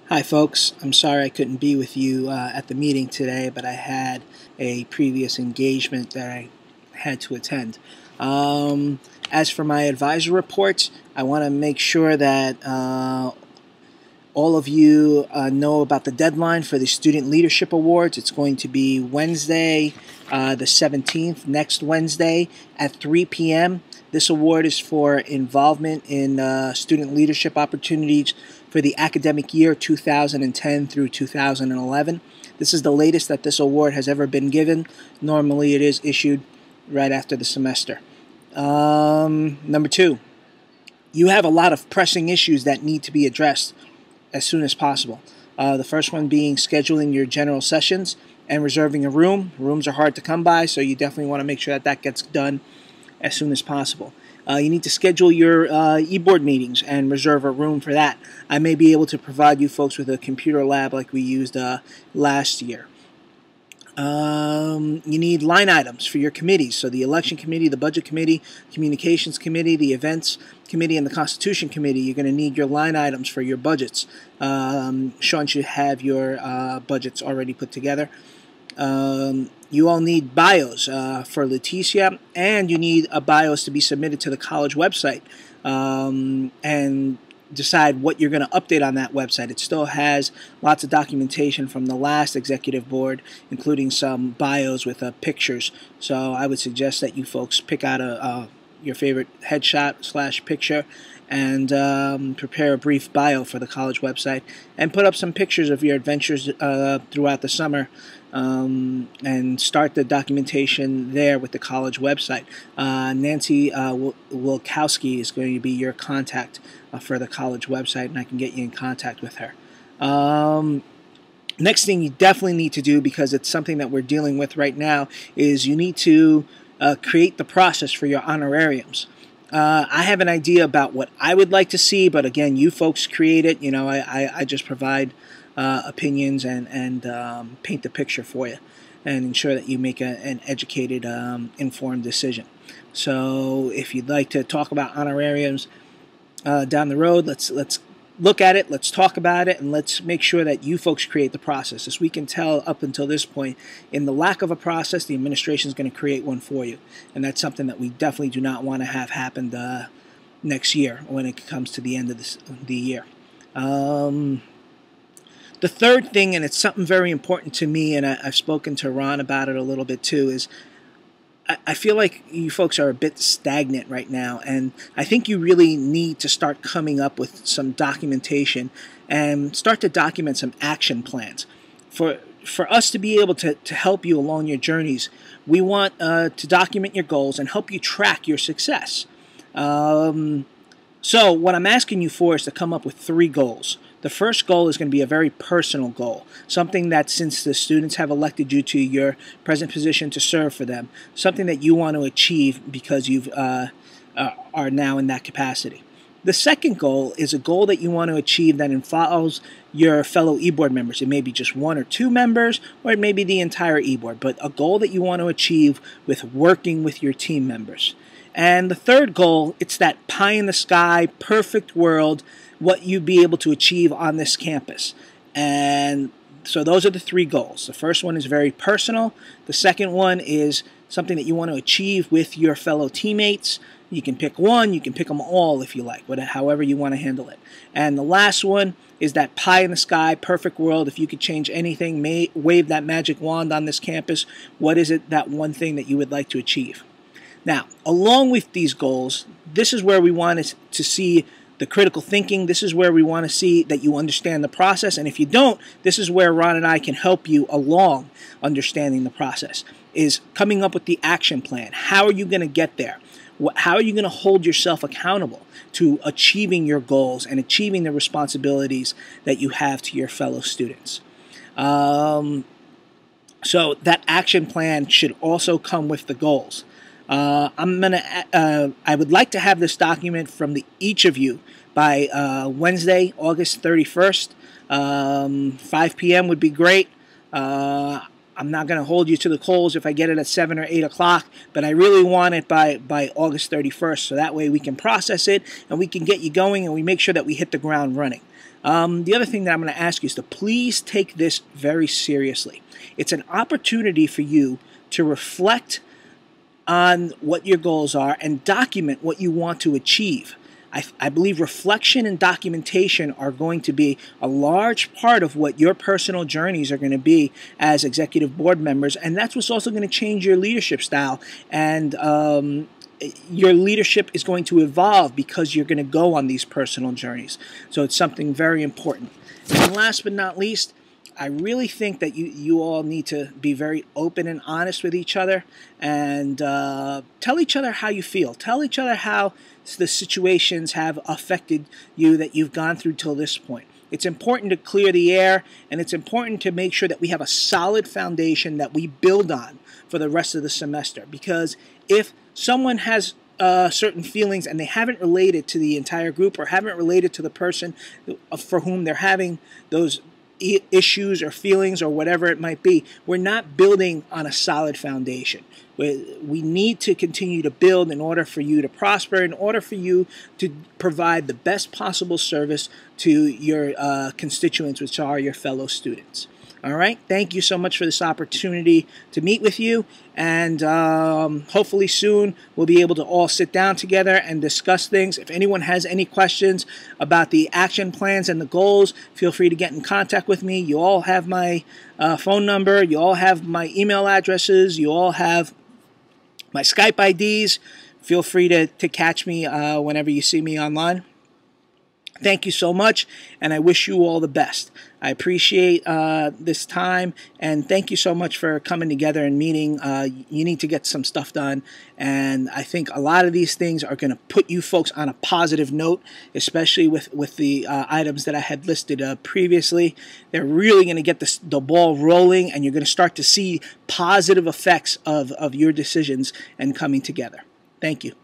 Hi folks, I'm sorry I couldn't be with you at the meeting today, but I had a previous engagement that I had to attend. As for my advisor reports, I want to make sure that all of you know about the deadline for the Student Leadership Awards. It's going to be Wednesday, the 17th, next Wednesday at 3 p.m. This award is for involvement in student leadership opportunities for the academic year 2010 through 2011. This is the latest that this award has ever been given. Normally it is issued right after the semester. Number two, you have a lot of pressing issues that need to be addressed as soon as possible. The first one being scheduling your general sessions and reserving a room. Rooms are hard to come by, so you definitely want to make sure that that gets done as soon as possible. You need to schedule your e-board meetings and reserve a room for that. I may be able to provide you folks with a computer lab like we used last year. You need line items for your committees. So the election committee, the budget committee, communications committee, the events committee, and the constitution committee, you're going to need your line items for your budgets. Sean should have your budgets already put together. You all need bios for Leticia, and you need a bios to be submitted to the college website and decide what you're going to update on that website. It still has lots of documentation from the last executive board, including some bios with pictures. So I would suggest that you folks pick out your favorite headshot / picture and prepare a brief bio for the college website and put up some pictures of your adventures throughout the summer and start the documentation there with the college website. Nancy Wilkowski is going to be your contact for the college website, and I can get you in contact with her. Next thing you definitely need to do, because it's something that we're dealing with right now, is you need to create the process for your honorariums. I have an idea about what I would like to see, but again, you folks create it. You know, I just provide opinions and paint the picture for you and ensure that you make an educated, informed decision. So if you'd like to talk about honorariums down the road, let's look at it, let's talk about it, and let's make sure that you folks create the process. As we can tell up until this point, in the lack of a process, the administration is going to create one for you. And that's something that we definitely do not want to have happen next year when it comes to the end of the year. The third thing, and it's something very important to me, and I've spoken to Ron about it a little bit too, is I feel like you folks are a bit stagnant right now, and I think you really need to start coming up with some documentation and start to document some action plans. For us to be able to help you along your journeys, we want to document your goals and help you track your success. So what I'm asking you for is to come up with 3 goals. The first goal is going to be a very personal goal, something that, since the students have elected you to your present position to serve for them, something that you want to achieve because you are now in that capacity. The second goal is a goal that you want to achieve that involves your fellow e-board members. It may be just 1 or 2 members, or it may be the entire e-board, but a goal that you want to achieve with working with your team members. And the third goal, it's that pie-in-the-sky, perfect world, what you'd be able to achieve on this campus. And so those are the 3 goals. The first one is very personal. The second one is something that you want to achieve with your fellow teammates. You can pick one, you can pick them all if you like, however you want to handle it. And the last one is that pie-in-the-sky, perfect world. If you could change anything, wave that magic wand on this campus, what is it, that one thing that you would like to achieve? Now, along with these goals, this is where we want to see the critical thinking. This is where we want to see that you understand the process. And if you don't, this is where Ron and I can help you along understanding the process, is coming up with the action plan. How are you going to get there? How are you going to hold yourself accountable to achieving your goals and achieving the responsibilities that you have to your fellow students? So that action plan should also come with the goals. I would like to have this document from each of you by Wednesday, August 31st. 5 p.m. would be great. I'm not going to hold you to the coals if I get it at 7 or 8 o'clock, but I really want it by August 31st, so that way we can process it and we can get you going and we make sure that we hit the ground running. The other thing that I'm going to ask you is to please take this very seriously. It's an opportunity for you to reflect on what your goals are and document what you want to achieve. I believe reflection and documentation are going to be a large part of what your personal journeys are going to be as executive board members, and that's what's also going to change your leadership style, and your leadership is going to evolve because you're going to go on these personal journeys. So it's something very important. And last but not least, I really think that you all need to be very open and honest with each other, and tell each other how you feel. Tell each other how the situations have affected you that you've gone through till this point. It's important to clear the air, and it's important to make sure that we have a solid foundation that we build on for the rest of the semester. Because if someone has certain feelings and they haven't related to the entire group, or haven't related to the person for whom they're having those issues or feelings or whatever it might be, we're not building on a solid foundation. We need to continue to build in order for you to prosper, in order for you to provide the best possible service to your constituents, which are your fellow students. All right, thank you so much for this opportunity to meet with you, and hopefully soon we'll be able to all sit down together and discuss things. If anyone has any questions about the action plans and the goals, feel free to get in contact with me. You all have my phone number, you all have my email addresses, you all have my Skype IDs. Feel free to catch me whenever you see me online. Thank you so much, and I wish you all the best. I appreciate this time, and thank you so much for coming together and meeting. You need to get some stuff done, and I think a lot of these things are going to put you folks on a positive note, especially with the items that I had listed previously. They're really going to get the ball rolling, and you're going to start to see positive effects of your decisions and coming together. Thank you.